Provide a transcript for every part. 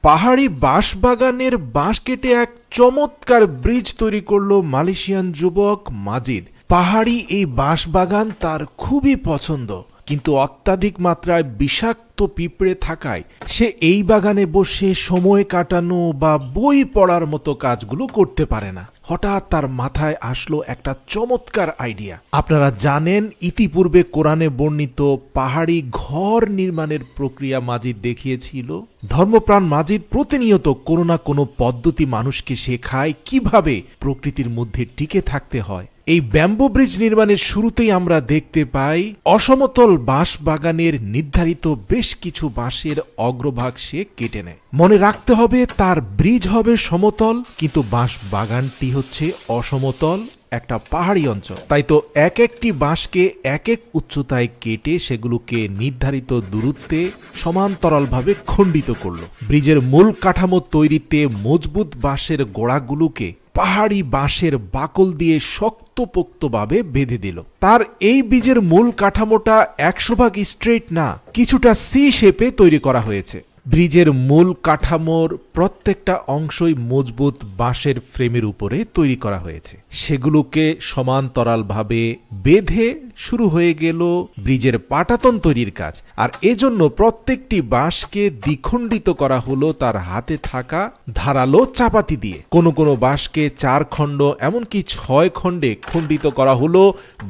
পাহাড়ি বাঁশবাগানের বাঁশ কেটে এক চমৎকার ব্রিজ তৈরি করল মালয়েশিয়ান যুবক মাজিদ। পাহাড়ি এই বাঁশবাগান তার খুবই পছন্দ, কিন্তু অত্যাধিক মাত্রায় বিষাক্ত পিঁপড়ে থাকায় সে এই বাগানে বসে সময় কাটানো বা বই পড়ার মতো কাজগুলো করতে পারে না। হঠাৎ তার মাথায় আসলো একটা চমৎকার আইডিয়া। আপনারা জানেন, ইতিপূর্বে কোরআনে বর্ণিত পাহাড়ি ঘর নির্মাণের প্রক্রিয়া মাজিদ দেখিয়েছিল। ধর্মপ্রাণ মাজিদ প্রতিনিয়ত কোনো না কোনো পদ্ধতি মানুষকে শেখায় কিভাবে প্রকৃতির মধ্যে টিকে থাকতে হয়। এই ব্যাম্বো ব্রিজ নির্মাণের শুরুতেই আমরা দেখতে পাই অসমতল বাঁশ বাগানের নির্ধারিত বেশ কিছু বাঁশের অগ্রভাগ সে কেটে নেয়। মনে রাখতে হবে, তার ব্রিজ হবে সমতল, কিন্তু বাঁশ বাগানটি হচ্ছে অসমতল একটা পাহাড়ি অঞ্চল। তাই তো এক একটি বাঁশকে এক এক উচ্চতায় কেটে সেগুলোকে নির্ধারিত দূরত্বে সমান্তরালভাবে খণ্ডিত করল। ব্রিজের মূল কাঠামো তৈরিতে মজবুত বাঁশের গোড়াগুলোকে পাহাড়ি বাঁশের বাকল দিয়ে শক্তপোক্তভাবে বেঁধে দিল। তার এই ব্রিজের মূল কাঠামোটা 100% স্ট্রেট না, কিছুটা সি শেপে তৈরি করা হয়েছে। ব্রিজের মূল কাঠামোর প্রত্যেকটা অংশই মজবুত বাঁশের ফ্রেমের উপরে তৈরি করা হয়েছে। সেগুলোকে সমান্তরালভাবে বেঁধে শুরু হয়ে গেল ব্রিজের পাটাতন তৈরির কাজ। আর এজন্য প্রত্যেকটি বাঁশকে দ্বিখণ্ডিত করা হলো তার হাতে থাকা ধারালো চাপাতি দিয়ে। কোনো কোনো বাঁশকে 4 খণ্ড এমনকি 6 খণ্ডে খণ্ডিত করা হলো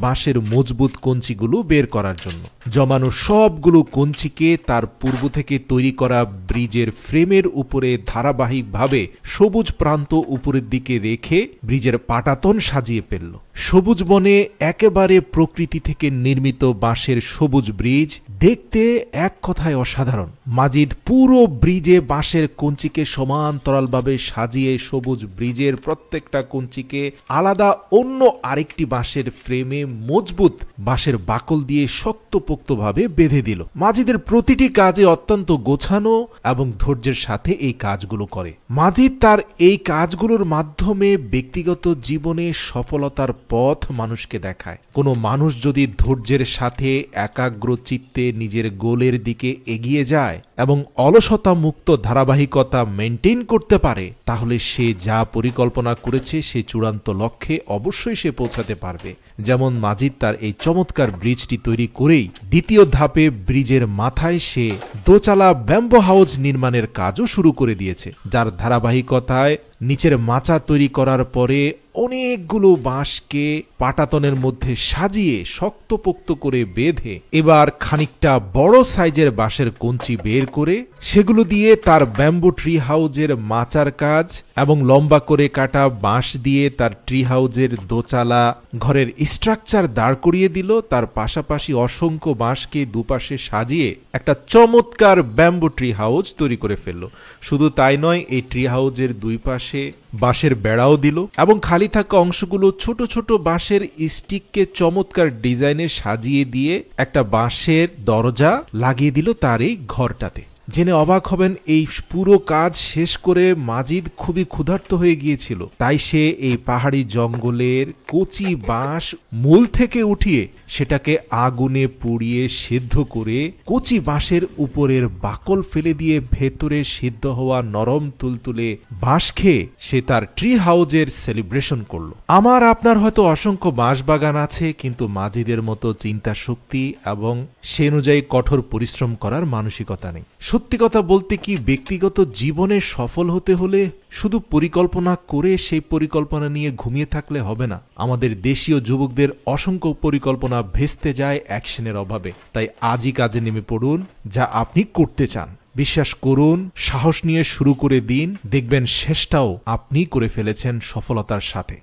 বাঁশের মজবুত কঞ্চিগুলো বের করার জন্য। জমানো সবগুলো কঞ্চিকে তার পূর্ব থেকে তৈরি করা ব্রিজের ফ্রেমের উপরে ধারাবাহিকভাবে সবুজ প্রান্ত উপরের দিকে রেখে ব্রিজের পাটাতন সাজিয়ে ফেলল। সবুজ বনে একেবারে প্রকৃতি থেকে নির্মিত বাঁশের সবুজ ব্রিজ দেখতে এক কথায় অসাধারণ। মাজিদ পুরো ব্রিজে বাঁশের কঞ্চিকে সমান্তরালভাবে সাজিয়ে সবুজ ব্রিজের প্রত্যেকটা কঞ্চিকে আলাদা অন্য আরেকটি বাঁশের ফ্রেমে মজবুত বাঁশের বাকল দিয়ে শক্তপোক্তভাবে বেঁধে দিল। মাজিদের প্রতিটি কাজে অত্যন্ত গোছানো এবং ধৈর্যের সাথে এই কাজগুলো করে। মাজিদ তার এই কাজগুলোর মাধ্যমে ব্যক্তিগত জীবনে সফলতার পথ মানুষকে দেখায়। কোনো মানুষ যদি ধৈর্যের সাথে একাগ্র চিত্তে নিজের গোলের দিকে এগিয়ে যায় এবং অলসতা মুক্ত ধারাবাহিকতা মেনটেন করতে পারে, তাহলে সে যা পরিকল্পনা করেছে সে চূড়ান্ত লক্ষ্যে অবশ্যই সে পৌঁছাতে পারবে। যেমন মাজিদ তার এই চমৎকার ব্রিজটি তৈরি করেই দ্বিতীয় ধাপে ব্রিজের মাথায় সে দোচালা ব্যাম্বো হাউস নির্মাণের কাজও শুরু করে দিয়েছে, যার ধারাবাহিকতায় নিচের মাচা তৈরি করার পরে অনেকগুলো বাঁশকে পাটাতনের মধ্যে সাজিয়ে শক্তপোক্ত করে বেঁধে এবার খানিকটা বড় সাইজের বাঁশের কঞ্চি বের করে সেগুলো দিয়ে তার ব্যাম্বো ট্রি হাউজের মাচার কাজ এবং লম্বা করে কাটা বাঁশ দিয়ে তার ট্রি হাউজের দোচালা ঘরের স্ট্রাকচার দাঁড় করিয়ে দিল। তার পাশাপাশি অসংখ্য বাঁশকে দুপাশে সাজিয়ে একটা চমৎকার ব্যাম্বো ট্রি হাউজ তৈরি করে ফেলল। শুধু তাই নয়, এই ট্রি হাউজের দুই পাশে বাঁশের বেড়াও দিল এবং খালি থাকা অংশগুলো ছোট ছোট বাঁশের স্টিককে চমৎকার ডিজাইনে সাজিয়ে দিয়ে একটা বাঁশের দরজা লাগিয়ে দিল তার এই ঘরটাতে। জেনে অবাক হবেন, এই পুরো কাজ শেষ করে মাজিদ খুবই ক্ষুধার্ত হয়ে গিয়েছিল। তাই সে এই পাহাড়ি জঙ্গলের কচি বাঁশ মূল থেকে উঠিয়ে সেটাকে আগুনে পুড়িয়ে সিদ্ধ করে কচি বাঁশের উপরের বাকল ফেলে দিয়ে ভেতরে সিদ্ধ হওয়া নরম তুলতুলে বাঁশ খেয়ে সে তার ট্রি হাউজের সেলিব্রেশন করলো। আমার আপনার হয়তো অসংখ্য বাঁশ বাগান আছে, কিন্তু মাজিদের মতো চিন্তা শক্তি এবং সে অনুযায়ী কঠোর পরিশ্রম করার মানসিকতা নেই। সত্যি কথা বলতে কি, ব্যক্তিগত জীবনে সফল হতে হলে শুধু পরিকল্পনা করে সেই পরিকল্পনা নিয়ে ঘুমিয়ে থাকলে হবে না। আমাদের দেশীয় যুবকদের অসংখ্য পরিকল্পনা ভেস্তে যায় অ্যাকশনের অভাবে। তাই আজই কাজে নেমে পড়ুন যা আপনি করতে চান। বিশ্বাস করুন, সাহস নিয়ে শুরু করে দিন, দেখবেন শেষটাও আপনি করে ফেলেছেন সফলতার সাথে।